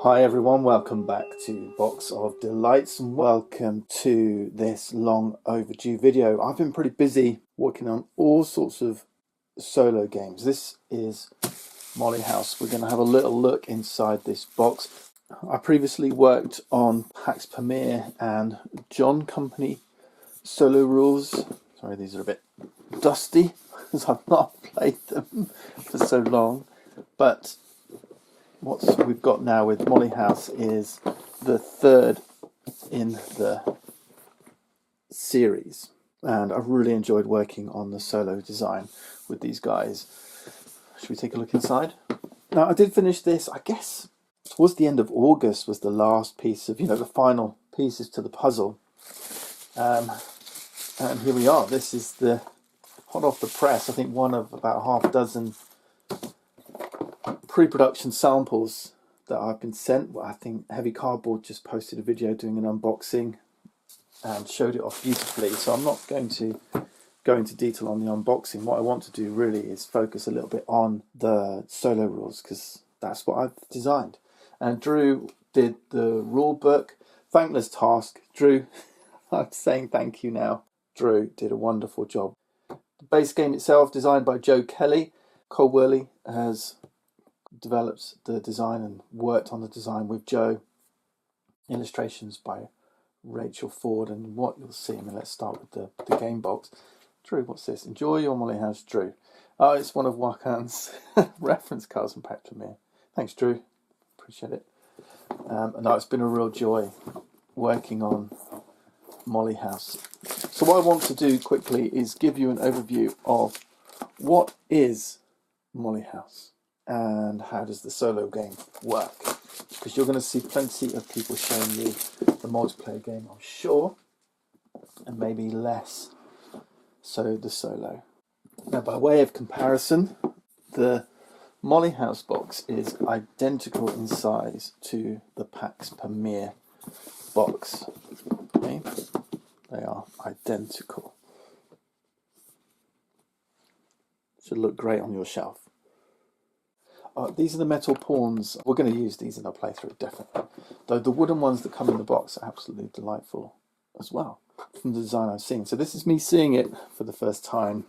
Hi everyone, welcome back to Box of Delights and welcome to this long overdue video. I've been pretty busy working on all sorts of solo games. This is Molly House. We're going to have a little look inside this box. I previously worked on PAX Premier and John Company solo rules. Sorry, these are a bit dusty because I've not played them for so long, but what we've got now with Molly House is the third in the series, and I've really enjoyed working on the solo design with these guys. Should we take a look inside? Now, I did finish this, I guess, towards the end of August was the last piece of, the final pieces to the puzzle. And here we are. This is the hot off the press, I think one of about half a dozen pre-production samples that I've been sent. I think Heavy Cardboard just posted a video doing an unboxing and showed it off beautifully, so I'm not going to go into detail on the unboxing. What I want to do really is focus a little bit on the solo rules, because that's what I've designed. And Drew did the rule book. Thankless task. Drew, I'm saying thank you now. Drew did a wonderful job. The base game itself, designed by Joe Kelly. Cole Wehrlegig has developed the design and worked on the design with Joe. Illustrations by Rachel Ford, and what you'll see, let's start with the game box. Drew, what's this? Enjoy your Molly House, Drew. Oh, it's one of Wakan's reference cards from PAX Premier. Thanks, Drew. Appreciate it. And no, it's been a real joy working on Molly House. So what I want to do quickly is give you an overview of what is Molly House and how does the solo game work, because you're going to see plenty of people showing you the multiplayer game, I'm sure, and maybe less so the solo. Now, by way of comparison, the Molly House box is identical in size to the PAX Premier box. Okay? They are identical. Should look great on your shelf. These are the metal pawns. We're going to use these in our playthrough, definitely. Though the wooden ones that come in the box are absolutely delightful as well, from the design I've seen. So this is me seeing it for the first time.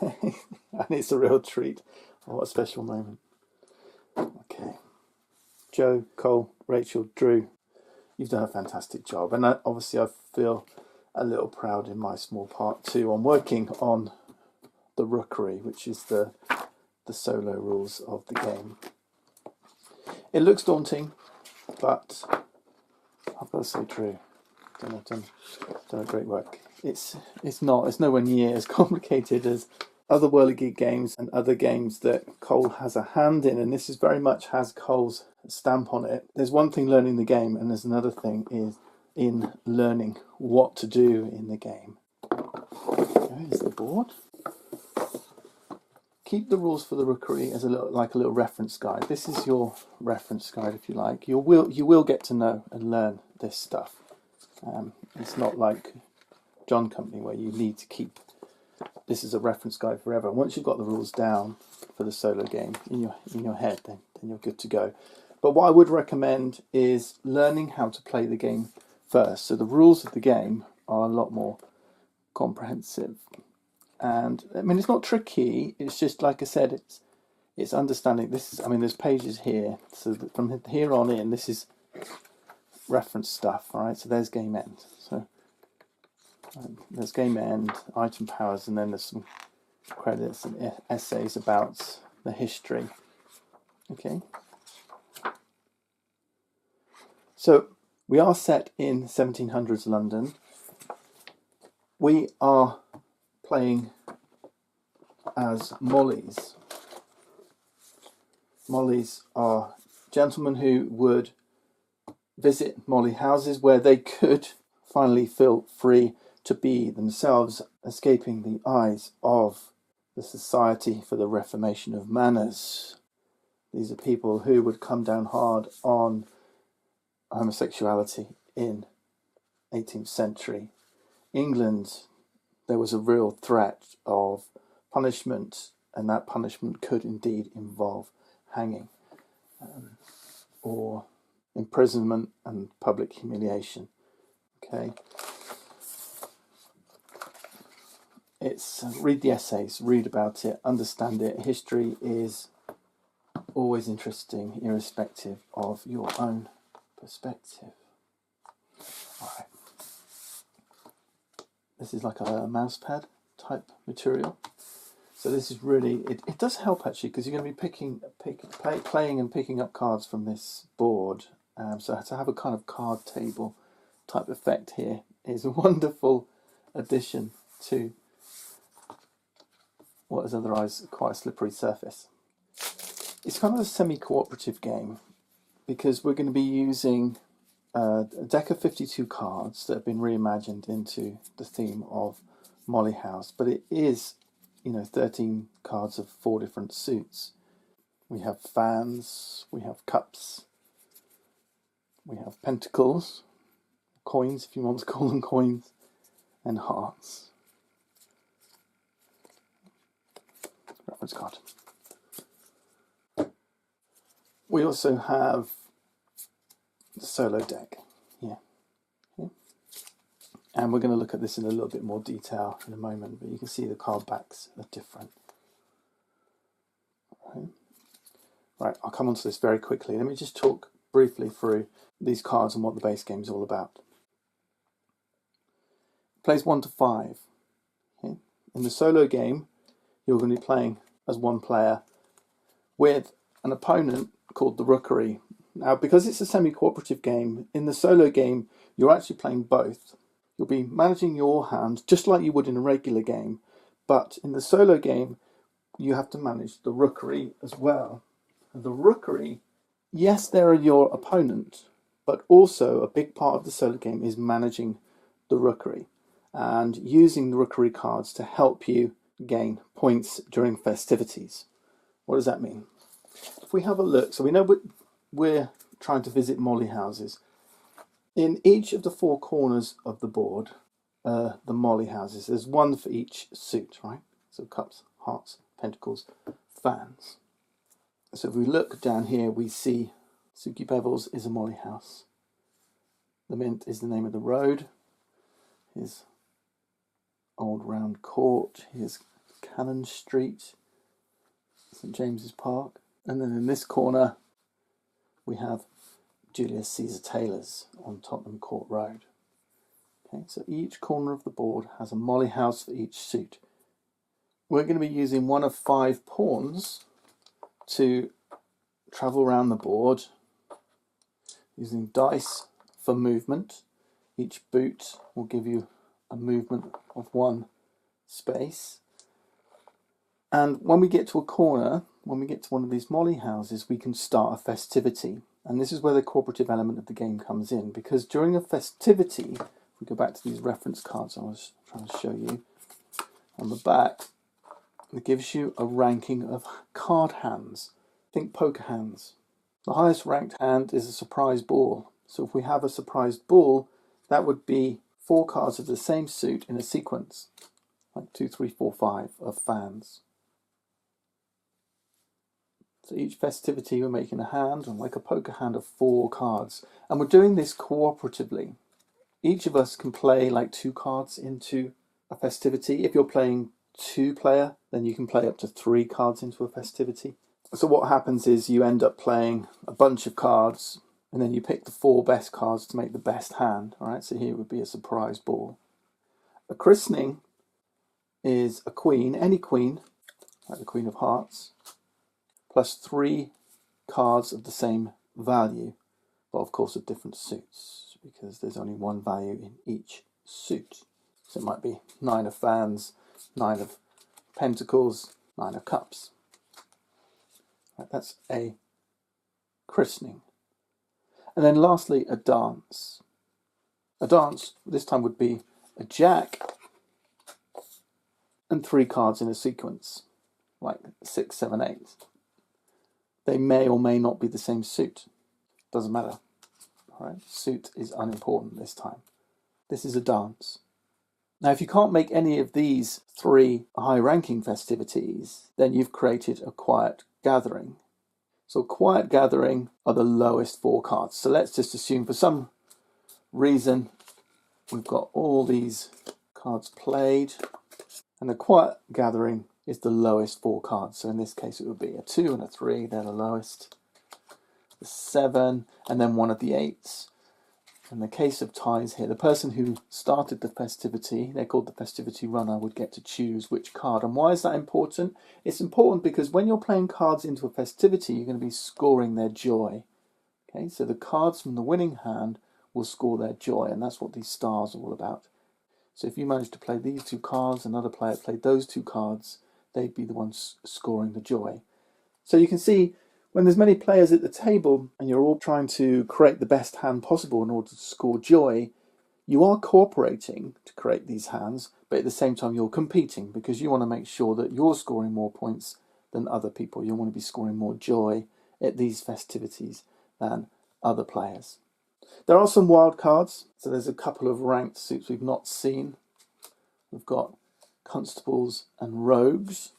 And it's a real treat. Oh, what a special moment. Okay. Joe, Cole, Rachel, Drew, you've done a fantastic job. And obviously I feel a little proud in my small part too on working on the Rookery, which is the solo rules of the game. It looks daunting, but I've got to say, Drew, done a great work. It's nowhere near as complicated as other Wehrlegig games and other games that Cole has a hand in, and this is very much has Cole's stamp on it. There's one thing learning the game, and there's another thing is in learning what to do in the game. There's the board. Keep the rules for the Rookery as a little reference guide. This is your reference guide, if you like. You will get to know and learn this stuff. It's not like John Company where you need to keep this as a reference guide forever. Once you've got the rules down for the solo game in your head, then you're good to go. But what I would recommend is learning how to play the game first. So the rules of the game are a lot more comprehensive. And it's not tricky. It's just, like I said, it's understanding. There's pages here. So from here on in, this is reference stuff. All right. So there's game end. So there's game end, item powers, and then there's some credits and essays about the history. Okay. So we are set in 1700s London. We are playing as Mollies. Mollies are gentlemen who would visit Molly houses where they could finally feel free to be themselves, escaping the eyes of the Society for the Reformation of Manners. These are people who would come down hard on homosexuality in 18th century England. There was a real threat of punishment, and that punishment could indeed involve hanging. or imprisonment and public humiliation. Okay, it's read the essays, read about it, understand it. History is always interesting, irrespective of your own perspective. All right. This is like a mouse pad type material. So this is really, it does help actually, because you're going to be playing and picking up cards from this board. So to have a kind of card table type effect here is a wonderful addition to what is otherwise quite a slippery surface. It's kind of a semi-cooperative game because we're going to be using a deck of 52 cards that have been reimagined into the theme of Molly House, but it is, 13 cards of 4 different suits. We have fans, we have cups, we have pentacles, coins if you want to call them coins, and hearts. Reference card. We also have the solo deck here. And we're going to look at this in a little bit more detail in a moment, but you can see the card backs are different. Right, I'll come on to this very quickly. Let me just talk briefly through these cards and what the base game is all about. It plays 1 to 5. Okay. In the solo game, you're going to be playing as one player with an opponent called the Rookery. Now, because it's a semi-cooperative game, in the solo game, you're actually playing both. You'll be managing your hand just like you would in a regular game, but in the solo game, you have to manage the Rookery as well. And the Rookery, yes, they're your opponent, but also a big part of the solo game is managing the Rookery and using the Rookery cards to help you gain points during festivities. What does that mean? If we have a look, so we know we're trying to visit Molly houses. In each of the 4 corners of the board, the Molly houses, there's one for each suit, right? So cups, hearts, pentacles, fans. So if we look down here, we see Suki Bevels is a Molly house. The Mint is the name of the road. Here's Old Round Court. Here's Cannon Street, St James's Park. And then in this corner, we have Julius Caesar Taylor's on Tottenham Court Road. Okay, so each corner of the board has a Molly house for each suit. We're going to be using one of 5 pawns to travel around the board, using dice for movement. Each boot will give you a movement of 1 space. And when we get to a corner, when we get to one of these Molly houses, we can start a festivity. And this is where the cooperative element of the game comes in, because during a festivity, if we go back to these reference cards I was trying to show you, on the back, it gives you a ranking of card hands. Think poker hands. The highest ranked hand is a surprise ball. So if we have a surprised ball, that would be 4 cards of the same suit in a sequence, like 2, 3, 4, 5 of fans. So each festivity we're making a hand, and like a poker hand of 4 cards. And we're doing this cooperatively. Each of us can play like 2 cards into a festivity. If you're playing 2-player, then you can play up to 3 cards into a festivity. So what happens is you end up playing a bunch of cards, and then you pick the 4 best cards to make the best hand. All right, so here would be a surprise ball. A christening is a queen, any queen, like the Queen of Hearts, plus 3 cards of the same value, but of course of different suits, because there's only 1 value in each suit. So it might be 9 of fans, 9 of pentacles, 9 of cups. Right, that's a christening. And then lastly, a dance. A dance this time would be a jack and 3 cards in a sequence, like 6, 7, 8. They may or may not be the same suit. Doesn't matter. All right? Suit is unimportant this time. This is a dance. Now, if you can't make any of these 3 high-ranking festivities, then you've created a quiet gathering. So Quiet Gathering are the lowest 4 cards. So let's just assume for some reason we've got all these cards played, and the Quiet Gathering is the lowest 4 cards. So in this case it would be a 2 and a 3, they're the lowest. The 7, and then one of the 8s. In the case of ties here, the person who started the festivity, they're called the festivity runner, would get to choose which card. And why is that important? It's important because when you're playing cards into a festivity, you're going to be scoring their joy. Okay, so the cards from the winning hand will score their joy, and that's what these stars are all about. So if you manage to play these 2 cards, another player played those 2 cards, they'd be the ones scoring the joy. So you can see, when there's many players at the table and you're all trying to create the best hand possible in order to score joy, you are cooperating to create these hands, but at the same time you're competing because you want to make sure that you're scoring more points than other people. You want to be scoring more joy at these festivities than other players. There are some wild cards, so there's a couple of ranked suits we've not seen. We've got constables and rogues.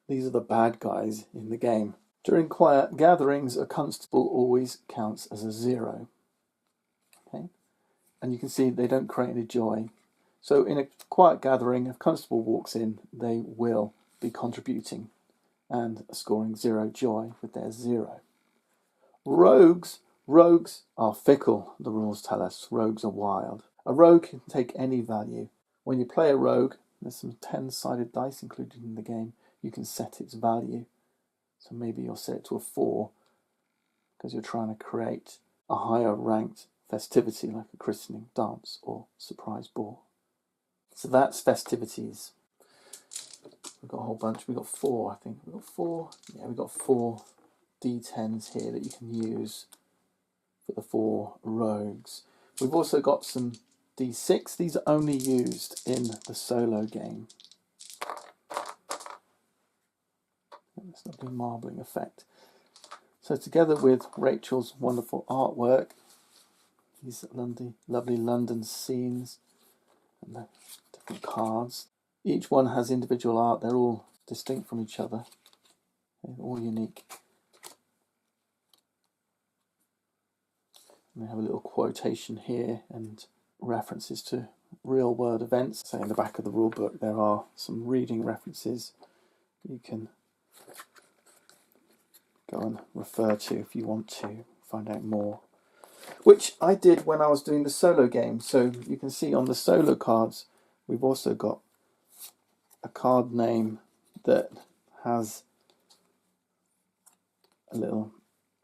These are the bad guys in the game. During quiet gatherings, a constable always counts as a 0. Okay? And you can see they don't create any joy. So in a quiet gathering, if a constable walks in, they will be contributing and scoring 0 joy with their 0. Rogues are fickle, the rules tell us. Rogues are wild. A rogue can take any value. When you play a rogue, there's some 10-sided dice included in the game, you can set its value. So maybe you'll set it to a 4 because you're trying to create a higher ranked festivity like a christening, dance or surprise ball. So that's festivities. We've got a whole bunch. We've got 4, I think. We've got 4. Yeah, we've got 4 D10s here that you can use for the 4 rogues. We've also got some D6. These are only used in the solo game. This lovely marbling effect. So together with Rachel's wonderful artwork, these lovely London scenes and the different cards. Each one has individual art. They're all distinct from each other. They're all unique. And we have a little quotation here and references to real world events. So in the back of the rule book there are some reading references you can go and refer to if you want to find out more, which I did when I was doing the solo game. So you can see on the solo cards we've also got a card name that has a little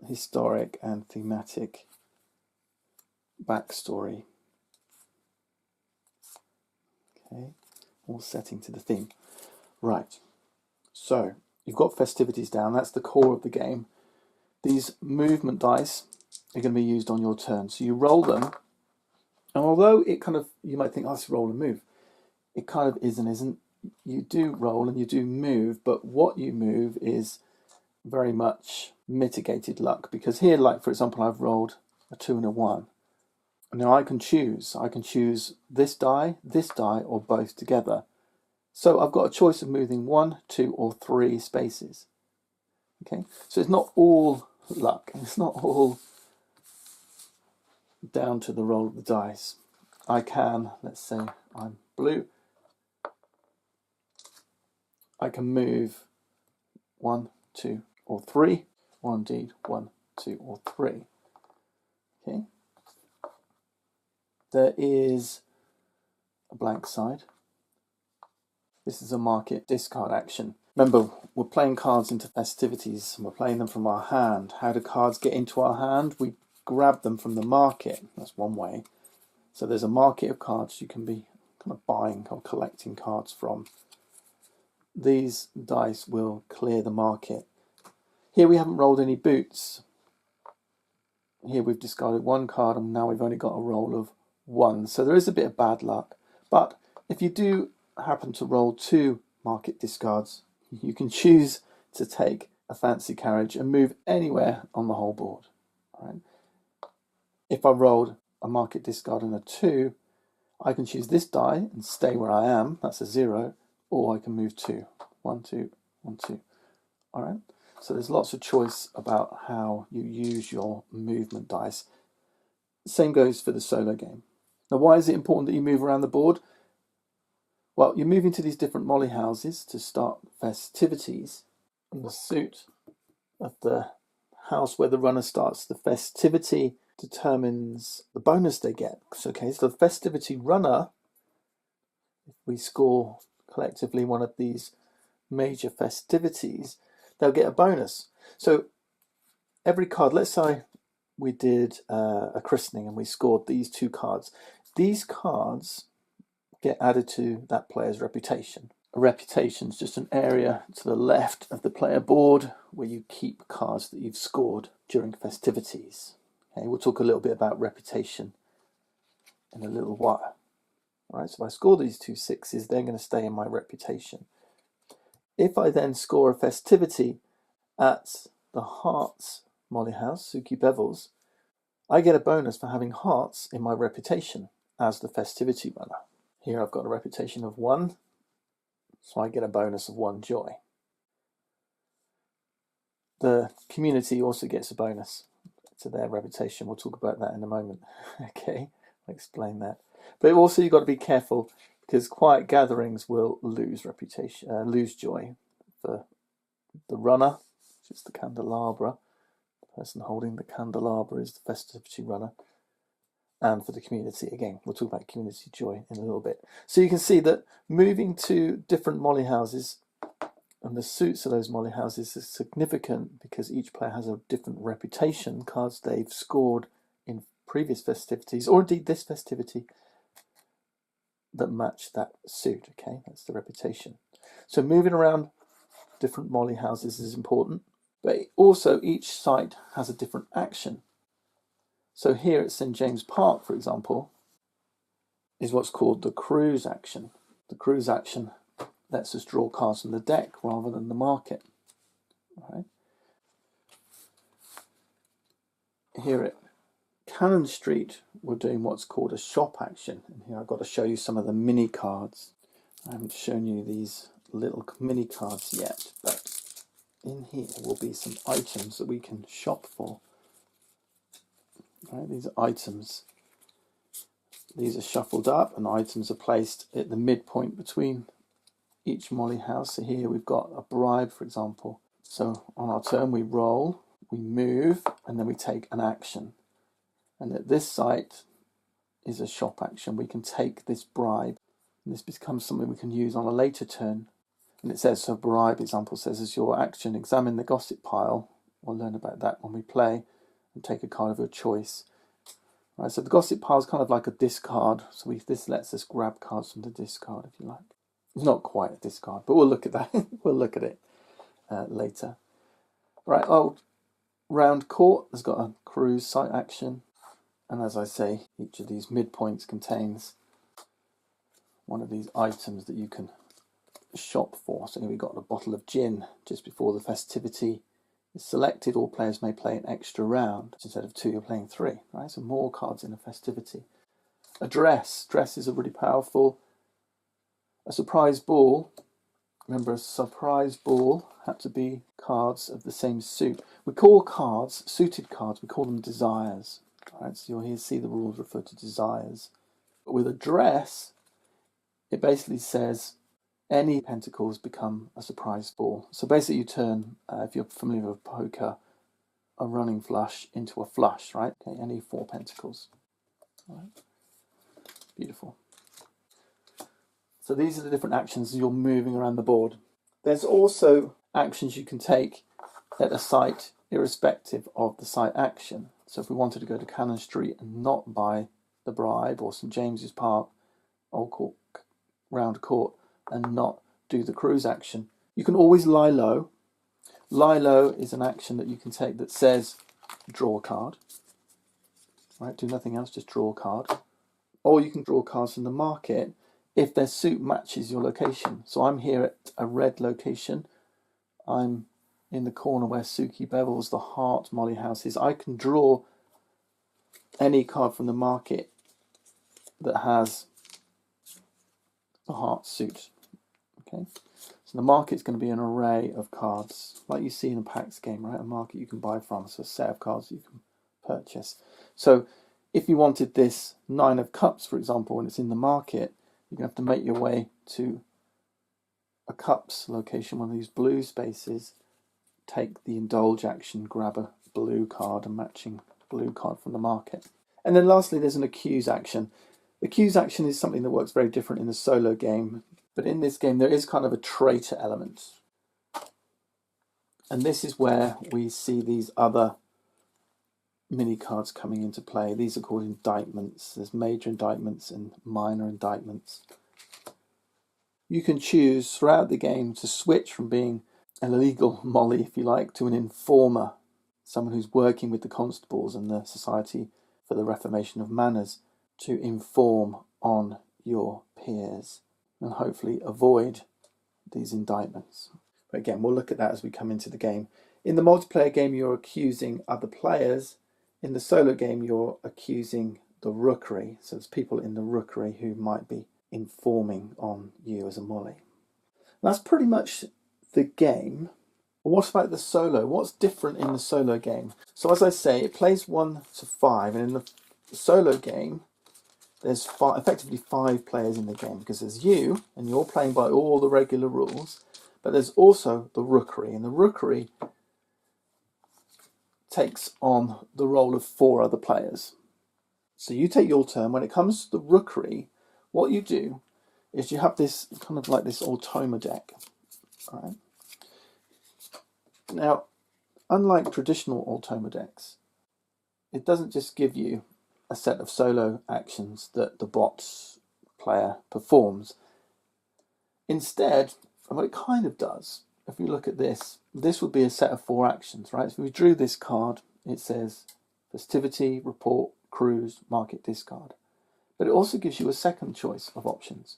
historic and thematic backstory. Okay, all setting to the theme. Right, so you've got festivities down, that's the core of the game. These movement dice are going to be used on your turn. So you roll them, and although it kind of, you might think, oh, it's roll and move, it kind of is and isn't. You do roll and you do move, but what you move is very much mitigated luck, because here, like for example, I've rolled a 2 and a 1. Now I can choose this die, or both together. So I've got a choice of moving 1, 2 or 3 spaces. Okay, so it's not all luck, it's not all down to the roll of the dice. I can, let's say I'm blue, I can move 1, 2 or 3, or indeed 1, 2 or 3. Okay, there is a blank side. This is a market discard action. Remember, we're playing cards into festivities and we're playing them from our hand. How do cards get into our hand? We grab them from the market. That's one way. So there's a market of cards you can be kind of buying or collecting cards from. These dice will clear the market. Here we haven't rolled any boots. Here we've discarded 1 card and now we've only got a roll of 1. So there is a bit of bad luck. But if you do happen to roll 2 market discards, you can choose to take a fancy carriage and move anywhere on the whole board. All right. If I rolled a market discard and a 2, I can choose this die and stay where I am, that's a 0, or I can move 2. 1, 2, 1, 2. All right. So there's lots of choice about how you use your movement dice. Same goes for the solo game. Now, why is it important that you move around the board? Well, you're moving to these different molly houses to start festivities. And the suit of the house where the runner starts the festivity determines the bonus they get. Okay, so the festivity runner, if we score collectively one of these major festivities, they'll get a bonus. So every card, let's say we did a christening and we scored these 2 cards. These cards get added to that player's reputation. A reputation is just an area to the left of the player board where you keep cards that you've scored during festivities. Okay, we'll talk a little bit about reputation in a little while. All right, so if I score these 2 6s, they're going to stay in my reputation. If I then score a festivity at the hearts molly house, Suki Bevels, I get a bonus for having hearts in my reputation as the festivity runner. Here I've got a reputation of 1, so I get a bonus of 1 joy. The community also gets a bonus to their reputation. We'll talk about that in a moment. Okay, I'll explain that. But also you've got to be careful because quiet gatherings will lose reputation, lose joy for the runner, which is the candelabra. The person holding the candelabra is the festivity runner. And for the community, again, we'll talk about community joy in a little bit. So you can see that moving to different molly houses and the suits of those molly houses is significant because each player has a different reputation, cards they've scored in previous festivities, or indeed this festivity, that match that suit. Okay, that's the reputation. So moving around different molly houses is important, but also each site has a different action. So here at St James Park, for example, is what's called the cruise action. The cruise action lets us draw cards from the deck rather than the market. Right. Here at Cannon Street, we're doing what's called a shop action. And here I've got to show you some of the mini cards. I haven't shown you these little mini cards yet, but in here will be some items that we can shop for. Right, these are items. These are shuffled up and items are placed at the midpoint between each molly house. So here we've got a bribe, for example. So on our turn we roll, we move, and then we take an action. And at this site is a shop action. We can take this bribe, and this becomes something we can use on a later turn. And it says, so bribe example says, as your action, examine the gossip pile. We'll learn about that when we play, and take a card of your choice. Right, so the gossip pile is kind of like a discard. So this lets us grab cards from the discard, if you like. It's not quite a discard, but we'll look at that. We'll look at it later. Right, old round court has got a cruise site action. And as I say, each of these midpoints contains one of these items that you can shop for. So here we've got a bottle of gin just before the festivity is selected. All players may play an extra round. Instead of 2, you're playing 3. Right, so more cards in a festivity. A dress. Dresses are really powerful. A surprise ball. Remember, a surprise ball had to be cards of the same suit. We call cards, suited cards, we call them desires. Right, so you'll here see the rules refer to desires. But with a dress, it basically says any pentacles become a surprise ball. So basically you turn, if you're familiar with poker, a running flush into a flush, right? Okay, any 4 pentacles. All right. Beautiful. So these are the different actions you're moving around the board. There's also actions you can take at a site irrespective of the site action. So if we wanted to go to Cannon Street and not buy the bribe, or St James's Park, Old Court, Round Court, and not do the cruise action, you can always lie low. Lie low is an action that you can take that says draw a card. Right, do nothing else, just draw a card. Or you can draw cards from the market if their suit matches your location. So I'm here at a red location. I'm in the corner where Suki Bevels, the heart molly house is. I can draw any card from the market that has the heart suit. Okay, So the market's going to be an array of cards, like you see in a PAX game, right? A market you can buy from, so a set of cards you can purchase. So if you wanted this 9 of cups, for example, and it's in the market, you're going to have to make your way to a cups location, one of these blue spaces, take the indulge action, grab a blue card, a matching blue card from the market. And then lastly, there's an accuse action. Accuse action is something that works very different in the solo game, but in this game there is kind of a traitor element. And this is where we see these other mini cards coming into play. These are called indictments. There's major indictments and minor indictments. You can choose throughout the game to switch from being an illegal molly, if you like, to an informer, someone who's working with the constables and the Society for the Reformation of Manners to inform on your peers and hopefully avoid these indictments. But again, we'll look at that as we come into the game. In the multiplayer game, you're accusing other players. In the solo game, you're accusing the Rookery. So there's people in the Rookery who might be informing on you as a molly. That's pretty much the game. What about the solo? What's different in the solo game? So as I say, it plays 1 to 5, and in the solo game, there's effectively 5 players in the game, because there's you, and you're playing by all the regular rules, but there's also the Rookery, and the Rookery takes on the role of 4 other players. So you take your turn. When it comes to the Rookery, what you do is you have this kind of like this automa deck. All right. Now, unlike traditional automa decks, it doesn't just give you a set of solo actions that the bots player performs. Instead, what it kind of does, if we look at this, this would be a set of 4 actions, right? So if we drew this card, it says festivity, report, cruise, market, discard. But it also gives you a second choice of options.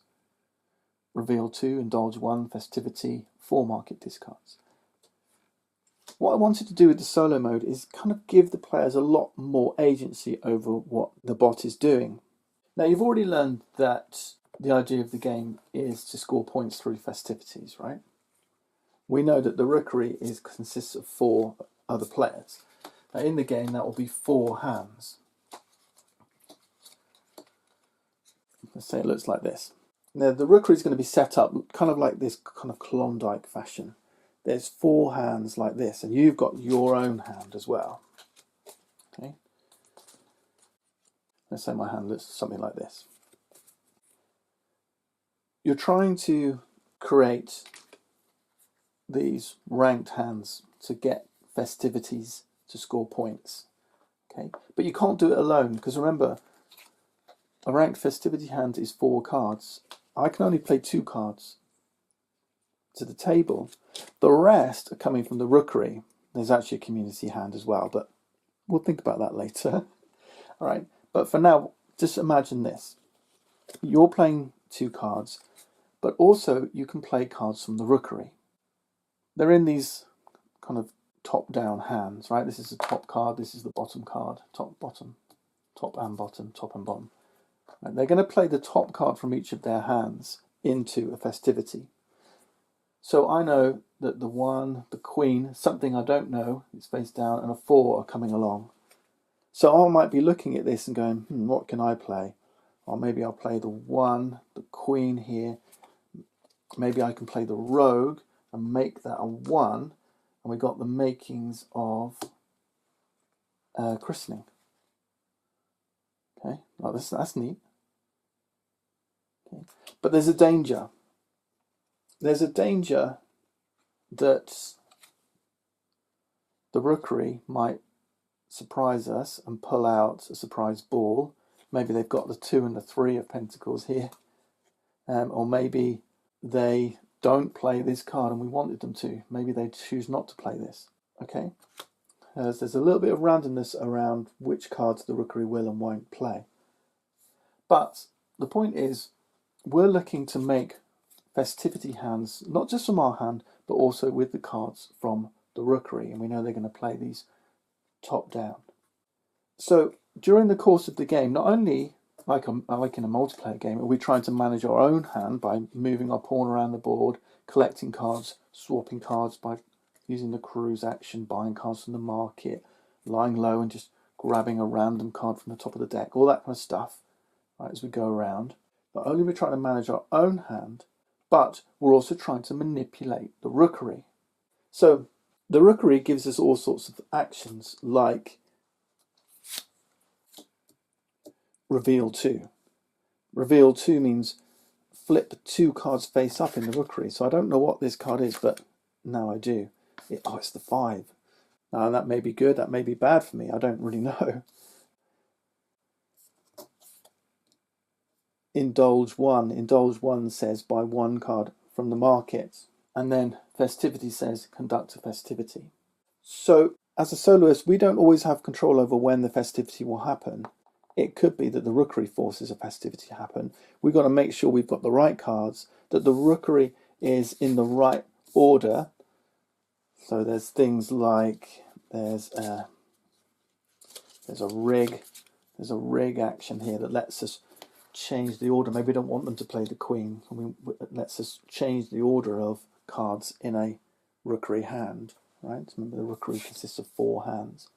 Reveal 2, indulge 1, festivity, 4 market discards. What I wanted to do with the solo mode is kind of give the players a lot more agency over what the bot is doing. Now, you've already learned that the idea of the game is to score points through festivities, right? We know that the Rookery consists of 4 other players. Now, in the game, that will be 4 hands. Let's say it looks like this. Now, the Rookery is going to be set up kind of like this kind of Klondike fashion. There's 4 hands like this, and you've got your own hand as well. Okay. Let's say my hand looks something like this. You're trying to create these ranked hands to get festivities to score points. Okay, but you can't do it alone, because remember, a ranked festivity hand is 4 cards. I can only play 2 cards to the table. The rest are coming from the Rookery. There's actually a community hand as well, but we'll think about that later. All right, but for now, just imagine this. You're playing 2 cards, but also you can play cards from the Rookery. They're in these kind of top-down hands, right? This is the top card, this is the bottom card, top, bottom, top and bottom, top and bottom. Right, they're going to play the top card from each of their hands into a festivity. So I know that the 1, the Queen, something I don't know, it's face down, and a 4 are coming along. So I might be looking at this and going, what can I play? Or maybe I'll play the 1, the Queen here. Maybe I can play the Rogue and make that a 1. And we got the makings of christening. Okay, well, that's neat. Okay. But there's a danger. There's a danger that the Rookery might surprise us and pull out a surprise ball. Maybe they've got the 2 and the 3 of Pentacles here. Or maybe they don't play this card and we wanted them to. Maybe they choose not to play this. Okay? There's a little bit of randomness around which cards the Rookery will and won't play. But the point is, we're looking to make festivity hands, not just from our hand, but also with the cards from the Rookery, and we know they're going to play these top down. So during the course of the game, not only like in a multiplayer game, are we trying to manage our own hand by moving our pawn around the board, collecting cards, swapping cards by using the cruise action, buying cards from the market, lying low and just grabbing a random card from the top of the deck, all that kind of stuff, right, as we go around. Not only are we trying to manage our own hand, but we're also trying to manipulate the Rookery. So the Rookery gives us all sorts of actions like reveal 2. Reveal 2 means flip 2 cards face up in the Rookery. So I don't know what this card is, but now I do. It's the 5. Now that may be good, that may be bad for me. I don't really know. Indulge 1. Indulge 1 says buy 1 card from the market. And then festivity says conduct a festivity. So as a soloist, we don't always have control over when the festivity will happen. It could be that the Rookery forces a festivity to happen. We've got to make sure we've got the right cards, that the Rookery is in the right order. So there's things like there's a rig action here that lets us change the order. Maybe we don't want them to play the queen. It lets us change the order of cards in a Rookery hand. Right? Remember, the Rookery consists of 4 hands.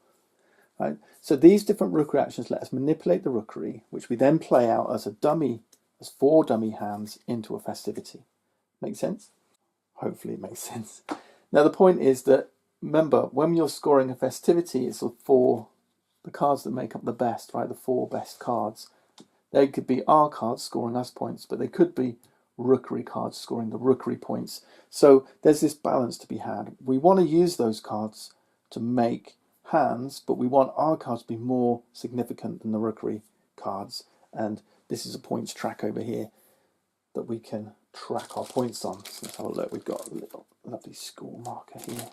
Right? So these different Rookery actions let us manipulate the Rookery, which we then play out as 4 dummy hands into a festivity. Make sense? Hopefully it makes sense. Now the point is that, remember, when you're scoring a festivity, it's for the cards that make up the best, right? The 4 best cards. They could be our cards scoring us points, but they could be Rookery cards scoring the Rookery points. So there's this balance to be had. We want to use those cards to make hands, but we want our cards to be more significant than the Rookery cards. And this is a points track over here that we can track our points on. So let's have a look. We've got a little lovely score marker here.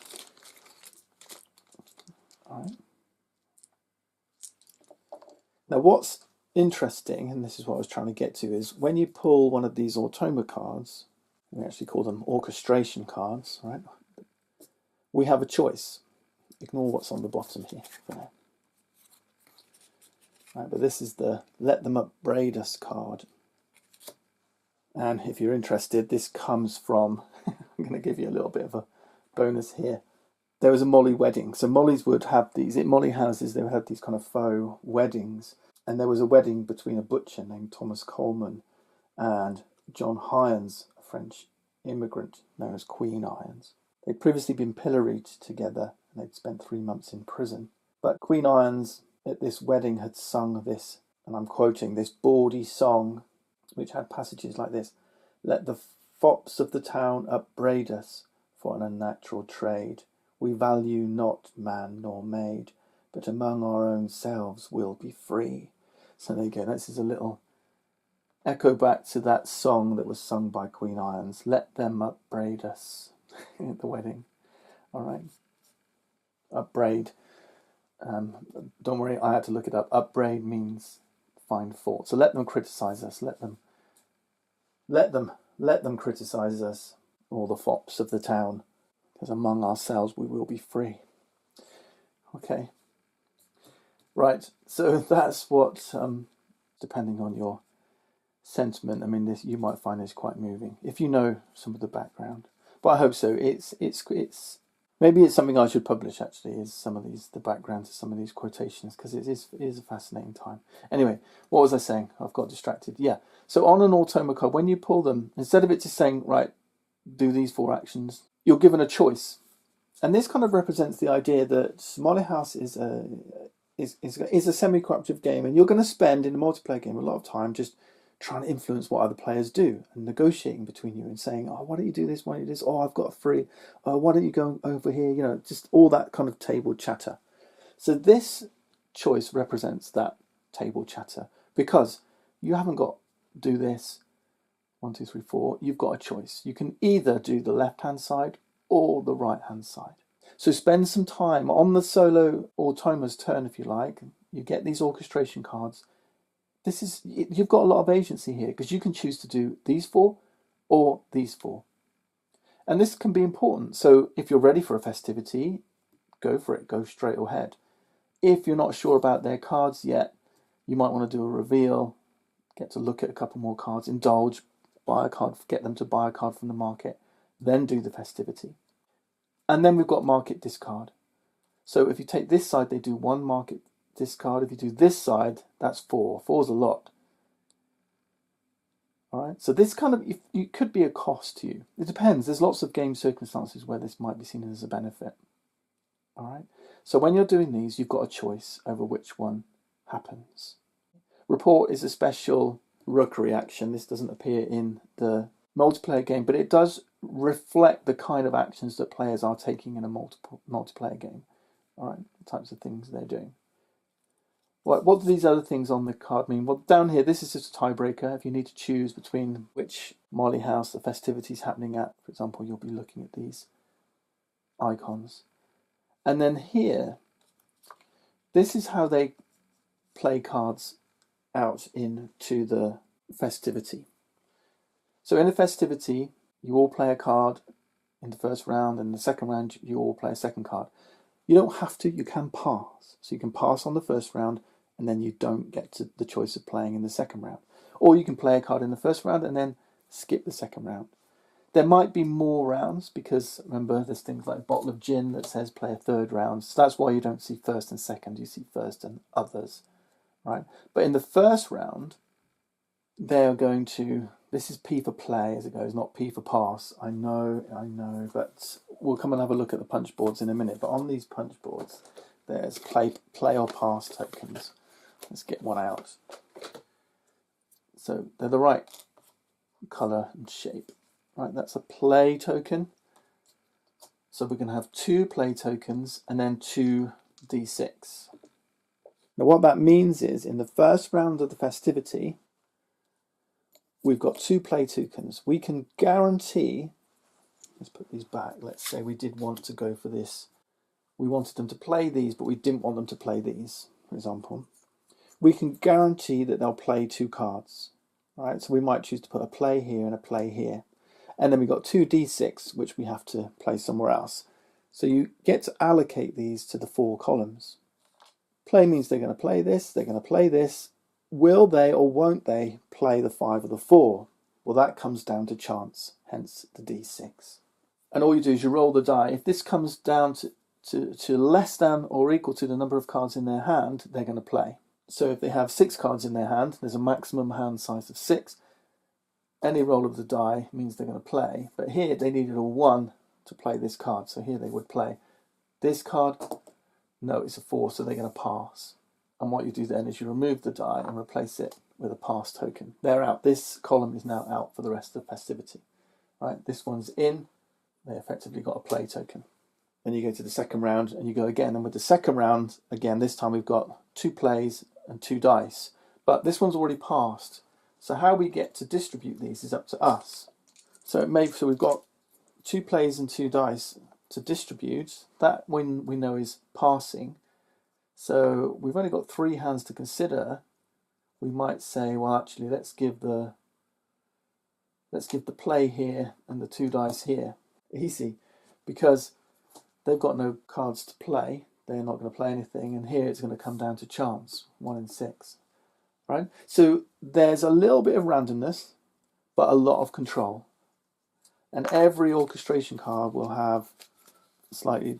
All right. Now what's interesting, and this is what I was trying to get to, is when you pull one of these Automa cards, we actually call them orchestration cards, right? We have a choice. Ignore what's on the bottom here for now. Right, but this is the Let Them Up Braid Us card. And if you're interested, this comes from, I'm going to give you a little bit of a bonus here. There was a Molly wedding. So Molly's would have these, at Molly houses, they would have these kind of faux weddings. And there was a wedding between a butcher named Thomas Coleman and John Hyans, a French immigrant known as Queen Irons. They'd previously been pilloried together and they'd spent 3 months in prison. But Queen Irons at this wedding had sung this, and I'm quoting, this bawdy song, which had passages like this: "Let the fops of the town upbraid us for an unnatural trade. We value not man nor maid, but among our own selves we'll be free." So there you go. This is a little echo back to that song that was sung by Queen Irons. Let them upbraid us at the wedding. All right. Upbraid. Don't worry, I had to look it up. Upbraid means find fault. So let them criticize us. Let them criticize us, all the fops of the town, because among ourselves we will be free. Okay. Right, so that's what, depending on your sentiment, I mean, this, you might find this quite moving if you know some of the background. But I hope so. It's maybe it's something I should publish. Actually, is some of the background to some of these quotations, because it is a fascinating time. Anyway, what was I saying? I've got distracted. Yeah. So on an Automa card, when you pull them, instead of it just saying, right, do these 4 actions, you're given a choice, and this kind of represents the idea that Molly House is a semi-cooperative game, and you're going to spend in a multiplayer game a lot of time just trying to influence what other players do and negotiating between you and saying, oh, why don't you do this, why don't you do this, oh, I've got a free, why don't you go over here, you know, just all that kind of table chatter. So this choice represents that table chatter, because you haven't got do this 1 2 3 4, you've got a choice. You can either do the left hand side or the right hand side. So spend some time on the solo Automa's turn, if you like. You get these orchestration cards. You've got a lot of agency here, because you can choose to do these 4 or these 4. And this can be important. So if you're ready for a festivity, go for it. Go straight ahead. If you're not sure about their cards yet, you might want to do a reveal, get to look at a couple more cards, indulge, buy a card, get them to buy a card from the market. then do the festivity. And then we've got market discard. So if you take this side, they do 1 market discard. If you do this side, that's 4. 4's a lot. All right. So this kind of, it could be a cost to you. It depends. There's lots of game circumstances where this might be seen as a benefit. All right. So when you're doing these, you've got a choice over which one happens. Report is a special Rookery action. This doesn't appear in the multiplayer game, but it does reflect the kind of actions that players are taking in a multiplayer game. All right, the types of things they're doing. What do these other things on the card mean? Well, down here, this is just a tiebreaker. If you need to choose between which Molly house the festivity is happening at, for example, you'll be looking at these icons. And then here, this is how they play cards out into the festivity. So in a festivity, you all play a card in the first round, and in the second round, you all play a second card. You don't have to, you can pass. So you can pass on the first round, and then you don't get to the choice of playing in the second round. Or you can play a card in the first round and then skip the second round. There might be more rounds because, remember, there's things like a bottle of gin that says play a third round. So that's why you don't see first and second, you see first and others. Right? But in the first round, they're going to, this is P for play as it goes, not P for pass. I know, but we'll come and have a look at the punch boards in a minute. But on these punch boards, there's play or pass tokens. Let's get one out. So they're the right colour and shape. Right, that's a play token. So we're going to have 2 play tokens and then 2 D6. Now what that means is in the first round of the festivity, we've got 2 play tokens. We can guarantee, let's put these back, let's say we did want to go for this. We wanted them to play these, but we didn't want them to play these, for example. We can guarantee that they'll play 2 cards. Right, so we might choose to put a play here and a play here. And then we've got 2 D6, which we have to place somewhere else. So you get to allocate these to the 4 columns. Play means they're going to play this, they're going to play this. Will they or won't they play the 5 or the 4? Well, that comes down to chance, hence the D6. And all you do is you roll the die. If this comes down to less than or equal to the number of cards in their hand, they're going to play. So if they have 6 cards in their hand, there's a maximum hand size of 6. Any roll of the die means they're going to play. But here they needed a 1 to play this card. So here they would play this card. No, it's a 4, so they're going to pass. And what you do then is you remove the die and replace it with a pass token. They're out. This column is now out for the rest of the festivity. Right, this one's in. They effectively got a play token. Then you go to the second round and you go again. And with the second round, again, this time we've got 2 plays and 2 dice. But this one's already passed. So how we get to distribute these is up to us. So we've got 2 plays and 2 dice to distribute. That one we know is passing. So we've only got 3 hands to consider. We might say, well, actually, let's give the play here and the 2 dice here. Easy, because they've got no cards to play. They're not going to play anything, and here it's going to come down to chance, 1 in 6. Right? So there's a little bit of randomness, but a lot of control. And every orchestration card will have a slightly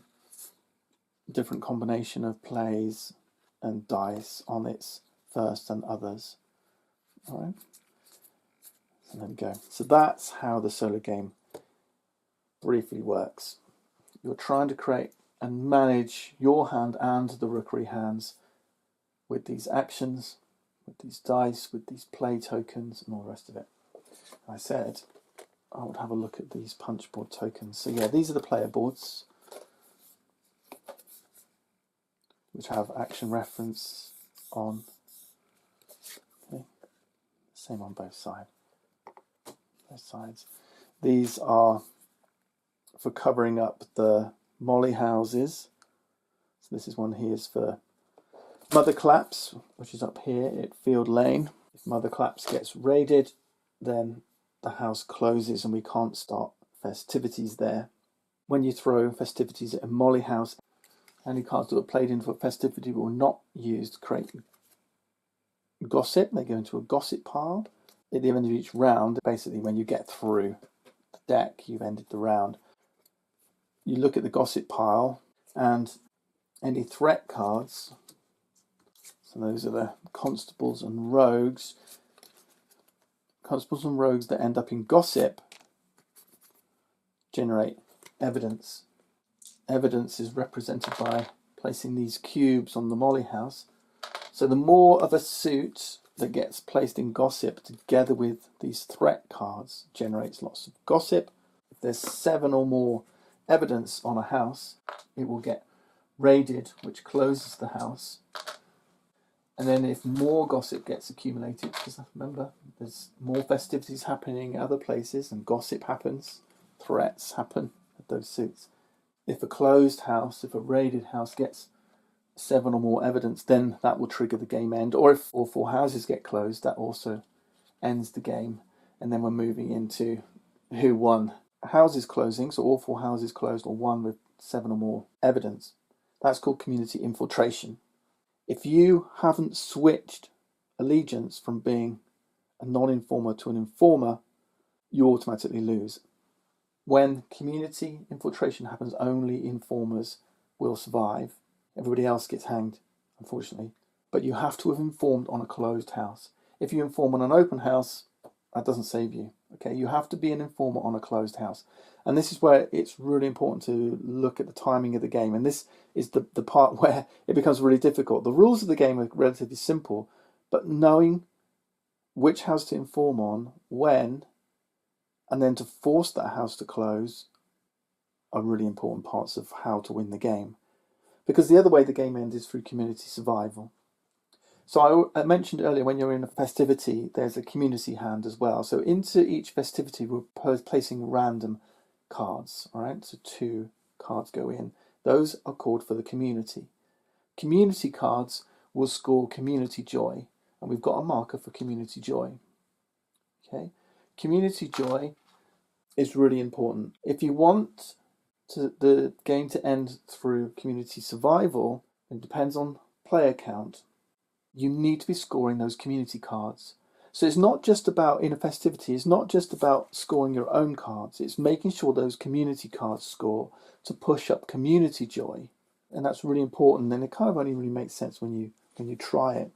different combination of plays and dice on its first and others. All right? So there we go. So that's how the solo game briefly works. You're trying to create and manage your hand and the Rookery hands with these actions, with these dice, with these play tokens, and all the rest of it. I said I would have a look at these punch board tokens. So yeah, these are the player boards, which have action reference on. Okay. Same on both sides. These are for covering up the molly houses. So this is one here is for Mother Claps, which is up here at Field Lane. If Mother Claps gets raided, then the house closes and we can't start festivities there. When you throw festivities at a molly house, any cards that are played in for festivity will not used to create gossip. They go into a gossip pile. At the end of each round, basically when you get through the deck, you've ended the round. You look at the gossip pile and any threat cards, so those are the constables and rogues. Constables and rogues that end up in gossip generate evidence. Evidence is represented by placing these cubes on the molly house. So the more of a suit that gets placed in gossip together with these threat cards generates lots of gossip. If there's 7 or more evidence on a house, it will get raided, which closes the house. And then if more gossip gets accumulated, because remember, there's more festivities happening at other places and gossip happens, threats happen at those suits. If a closed house, if a raided house gets 7 or more evidence, then that will trigger the game end. Or if all 4 houses get closed, that also ends the game. And then we're moving into who won. Houses closing, so all 4 houses closed or one with 7 or more evidence. That's called community infiltration. If you haven't switched allegiance from being a non-informer to an informer, you automatically lose. When community infiltration happens, only informers will survive. Everybody else gets hanged, unfortunately. But you have to have informed on a closed house. If you inform on an open house, that doesn't save you. Okay, you have to be an informer on a closed house. And this is where it's really important to look at the timing of the game. And this is the part where it becomes really difficult. The rules of the game are relatively simple, but knowing which house to inform on, when, and then to force that house to close are really important parts of how to win the game. Because the other way the game ends is through community survival. So I mentioned earlier, when you're in a festivity, there's a community hand as well. So into each festivity, we're placing random cards, all right? So 2 cards go in. Those are called for the community. Community cards will score community joy, and we've got a marker for community joy. Okay, community joy is really important. If you want the game to end through community survival, it depends on player count. You need to be scoring those community cards. So it's not just about, in a festivity, it's not just about scoring your own cards. It's making sure those community cards score to push up community joy. And that's really important. And it kind of only really makes sense when you try it.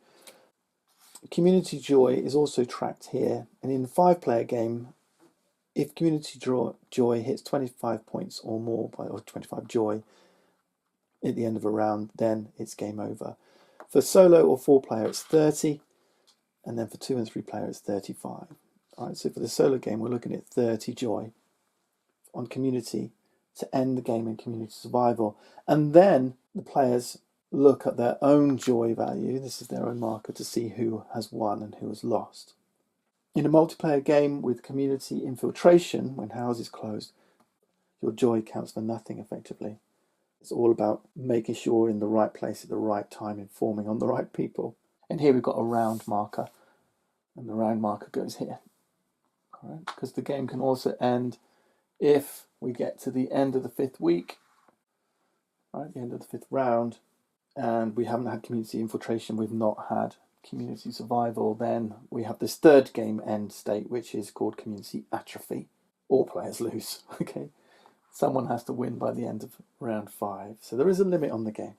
Community joy is also tracked here. And in a 5-player game, if community joy hits 25 points or more, or 25 joy at the end of a round, then it's game over. For solo or 4-player, it's 30, and then for 2 and 3-player, it's 35. All right, so for the solo game, we're looking at 30 joy on community to end the game in community survival. And then the players look at their own joy value. This is their own marker to see who has won and who has lost. In a multiplayer game with community infiltration, when houses closed, your joy counts for nothing effectively. It's all about making sure you're in the right place at the right time, informing on the right people. And here we've got a round marker, and the round marker goes here. All right? Because the game can also end if we get to the end of the 5th week, right, the end of the 5th round, and we haven't had community infiltration, we've not had community survival, then we have this 3rd game end state, which is called community atrophy. All players lose, okay? Someone has to win by the end of round 5. So there is a limit on the game.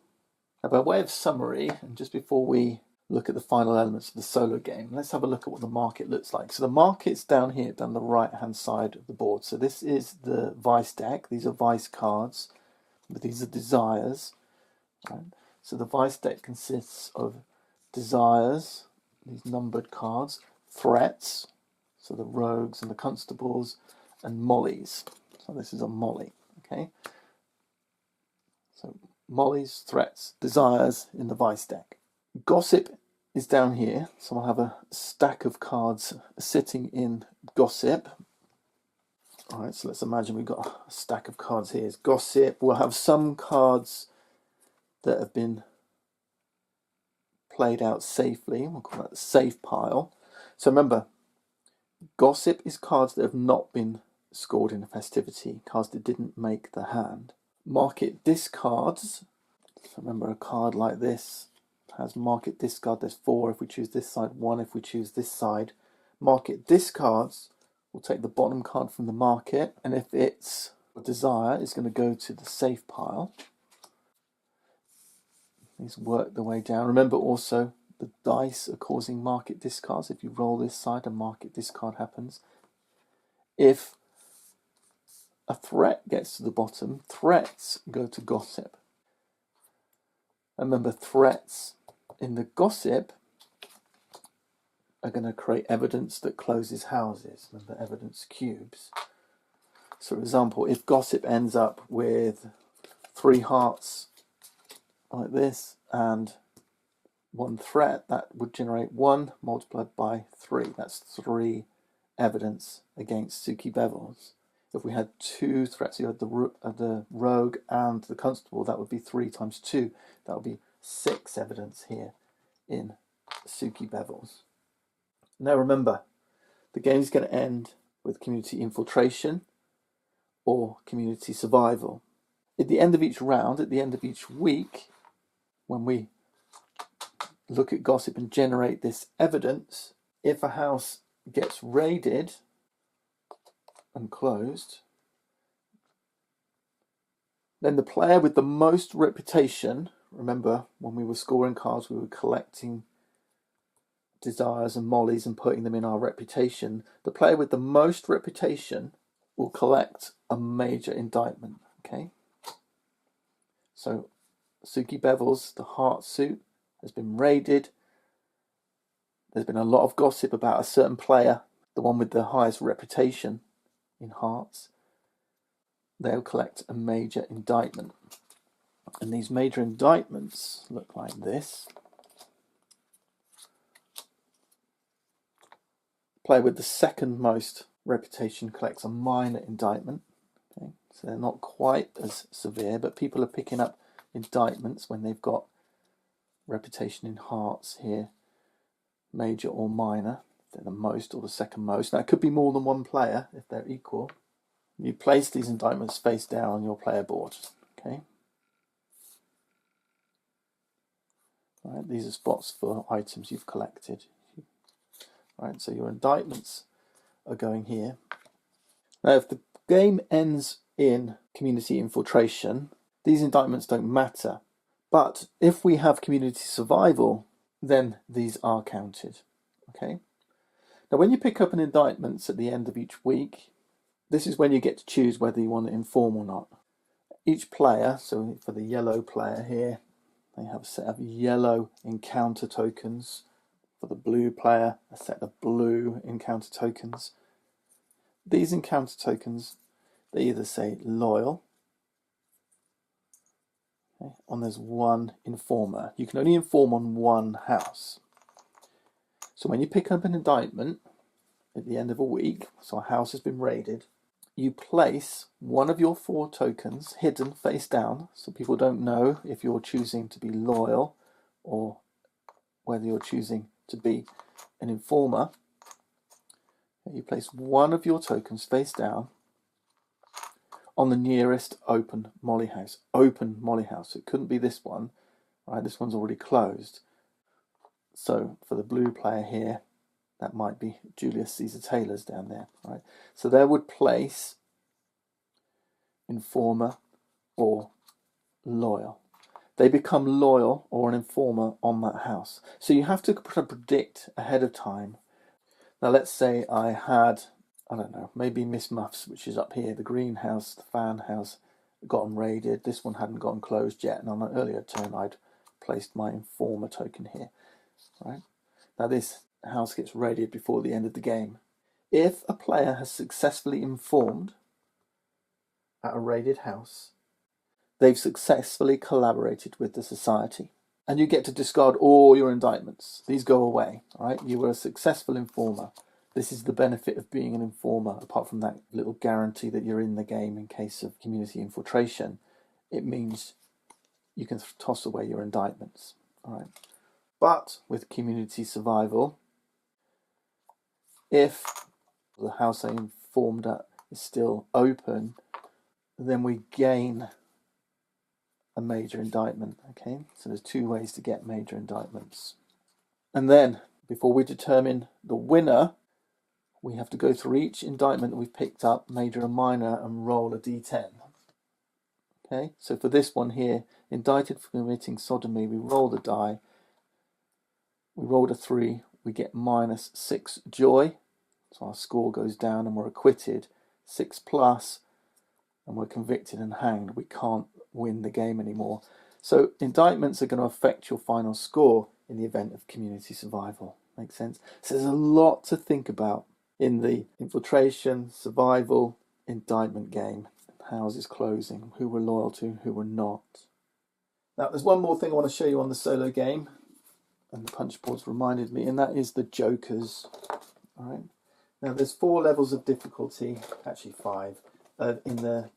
Now, by way of summary, and just before we look at the final elements of the solo game, let's have a look at what the market looks like. So the market's down here, down the right-hand side of the board. So this is the Vice deck. These are Vice cards, but these are desires. Right? So the Vice deck consists of desires, these numbered cards, threats, so the rogues and the constables, and mollies. So this is a molly, okay? So mollies, threats, desires in the Vice deck. Gossip is down here, so I'll have a stack of cards sitting in Gossip. All right, so let's imagine we've got a stack of cards here. It's Gossip. We'll have some cards that have been played out safely. We'll call that the safe pile. So remember, Gossip is cards that have not been scored in a festivity, cards that didn't make the hand. Market discards. So remember, a card like this has market discard. There's 4 if we choose this side, 1 if we choose this side. Market discards We'll take the bottom card from the market, and if it's a desire, it's going to go to the safe pile. These work their way down. Remember also, the dice are causing market discards. If you roll this side, a market discard happens. If a threat gets to the bottom, threats go to gossip. Remember, threats in the gossip are going to create evidence that closes houses. Remember, evidence cubes. So, for example, if gossip ends up with 3 hearts like this and 1 threat, that would generate 1 multiplied by 3. That's 3 evidence against Suki Bevels. If we had 2 threats, you had the rogue and the constable, that would be 3 times 2. That would be 6 evidence here in Suki Bevels. Now remember, the game is going to end with community infiltration or community survival. At the end of each round, at the end of each week, when we look at gossip and generate this evidence, if a house gets raided and closed, then the player with the most reputation, remember when we were scoring cards, we were collecting desires and mollies and putting them in our reputation, the player with the most reputation will collect a major indictment. Okay, so Suki Bevels, the heart suit, has been raided. There's been a lot of gossip about a certain player, the one with the highest reputation in hearts. They'll collect a major indictment. And these major indictments look like this. Player with the second most reputation collects a minor indictment. Okay, so they're not quite as severe, but people are picking up indictments when they've got reputation in hearts here, major or minor. They're the most or the second most. Now it could be more than 1 player if they're equal. You place these indictments face down on your player board. Okay. All right, these are spots for items you've collected. All right, so your indictments are going here. Now, if the game ends in community infiltration, these indictments don't matter. But if we have community survival, then these are counted. Okay. Now, when you pick up an indictment at the end of each week, this is when you get to choose whether you want to inform or not. Each player, so for the yellow player here, they have a set of yellow encounter tokens. For the blue player, a set of blue encounter tokens. These encounter tokens, they either say loyal, okay, and there's 1 informer. You can only inform on 1 house. So when you pick up an indictment at the end of a week, so a house has been raided, you place 1 of your 4 tokens hidden face down, so people don't know if you're choosing to be loyal or whether you're choosing to be an informer. You place 1 of your tokens face down on the nearest open molly house. Open molly house. It couldn't be this one, right? This one's already closed. So for the blue player here, that might be Julius Caesar Taylor's down there, right? So they would place informer or loyal. They become loyal or an informer on that house. So you have to predict ahead of time. Now let's say I had, I don't know, maybe Miss Muffs, which is up here, the greenhouse, the fan house, gotten raided. This one hadn't gotten closed yet, and on an earlier turn I'd placed my informer token here. Right? Now this house gets raided before the end of the game. If a player has successfully informed at a raided house, they've successfully collaborated with the society. And you get to discard all your indictments. These go away, right? You were a successful informer. This is the benefit of being an informer, apart from that little guarantee that you're in the game in case of community infiltration. It means you can toss away your indictments, all right? But with community survival, if the house I informed at is still open, then we gain a major indictment. Okay, so there's 2 ways to get major indictments. And then before we determine the winner, we have to go through each indictment that we've picked up, major and minor, and roll a d10. Okay, so for this one here, indicted for committing sodomy, we roll the die. We rolled a 3, we get -6 joy. So our score goes down and we're acquitted. 6 plus, and we're convicted and hanged. We can't win the game anymore. So indictments are going to affect your final score in the event of community survival. Makes sense? So there's a lot to think about in the infiltration, survival, indictment game. Houses closing, who we're loyal to, who we're not. Now there's one more thing I want to show you on the solo game, and the punch boards reminded me, and that is the jokers. All right. Now there's 4 levels of difficulty, actually 5, in the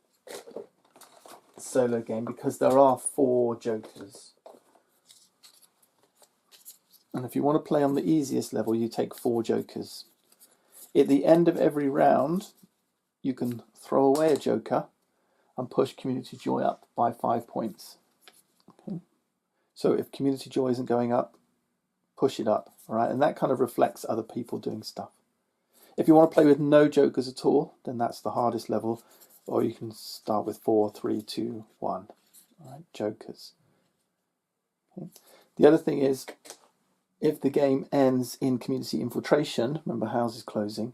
solo game, because there are 4 jokers. And if you want to play on the easiest level, you take 4 jokers. At the end of every round, you can throw away a joker and push community joy up by 5 points. Okay. So if community joy isn't going up, push it up. All right, and that kind of reflects other people doing stuff. If you want to play with no jokers at all, then that's the hardest level, or you can start with 4, 3, 2, 1. All right, jokers. Okay. The other thing is, if the game ends in community infiltration, remember houses closing,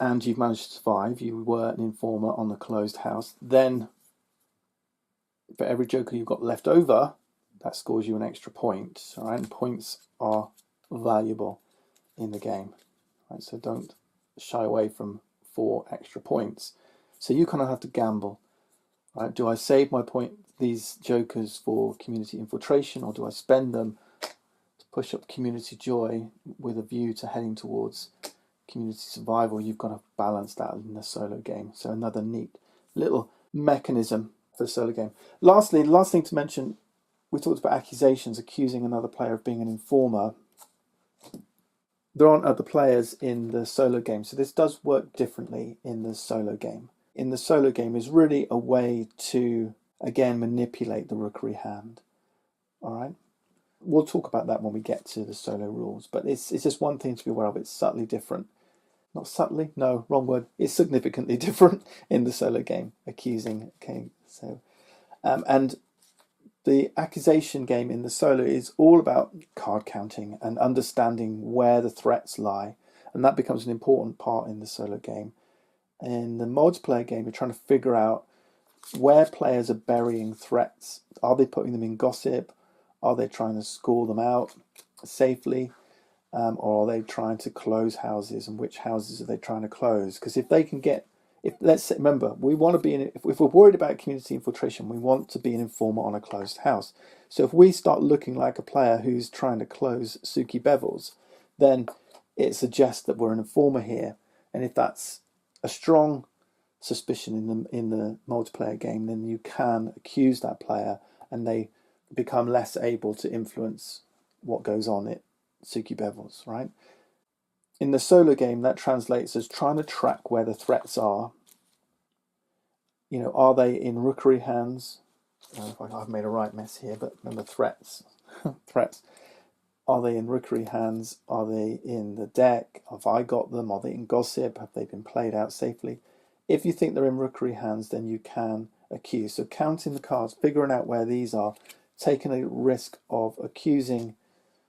and you've managed to survive, you were an informer on the closed house, then for every joker you've got left over, that scores you an extra point. All right, and points are valuable in the game. Right, so don't shy away from 4 extra points. So you kind of have to gamble. Right, do I save my these jokers for community infiltration, or do I spend them to push up community joy with a view to heading towards community survival? You've got to balance that in the solo game. So another neat little mechanism for the solo game. Lastly, the last thing to mention, we talked about accusations, accusing another player of being an informer. There aren't other players in the solo game, so this does work differently in the solo game. In the solo game is really a way to, again, manipulate the Rookery hand. All right? We'll talk about that when we get to the solo rules, but it's just one thing to be aware of. It's subtly different. Not subtly, no, wrong word. It's significantly different in the solo game, accusing. Okay, so, and the accusation game in the solo is all about card counting and understanding where the threats lie, and that becomes an important part in the solo game. In the multiplayer game, you're trying to figure out where players are burying threats. Are they putting them in gossip? Are they trying to score them out safely? Or are they trying to close houses, and which houses are they trying to close? Because if they can get, let's say, remember, we want to be if we're worried about community infiltration, we want to be an informer on a closed house. So if we start looking like a player who's trying to close Suki Bevels, then it suggests that we're an informer here. And if that's a strong suspicion in the multiplayer game, then you can accuse that player, and they become less able to influence what goes on at Suki Bevels, right? In the solo game, that translates as trying to track where the threats are. You know, are they in Rookery hands? I've made a right mess here, but remember threats. Threats. Are they in Rookery hands? Are they in the deck? Have I got them? Are they in gossip? Have they been played out safely? If you think they're in Rookery hands, then you can accuse. So counting the cards, figuring out where these are, taking a risk of accusing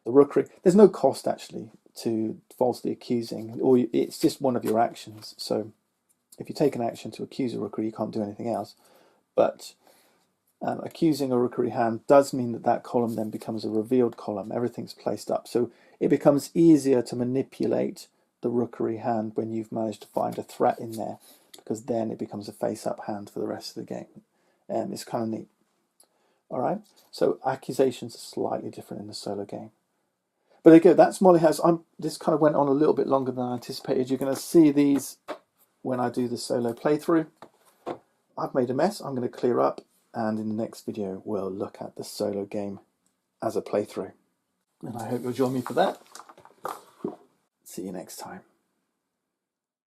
the Rookery. There's no cost actually to falsely accusing, or it's just one of your actions. So if you take an action to accuse a Rookery, you can't do anything else. But accusing a Rookery hand does mean that that column then becomes a revealed column. Everything's placed up. So it becomes easier to manipulate the Rookery hand when you've managed to find a threat in there, because then it becomes a face-up hand for the rest of the game. It's kind of neat. All right, so accusations are slightly different in the solo game. But there you go, that's Molly House. This kind of went on a little bit longer than I anticipated. You're going to see these when I do the solo playthrough. I've made a mess. I'm going to clear up, and in the next video we'll look at the solo game as a playthrough. And I hope you'll join me for that. See you next time.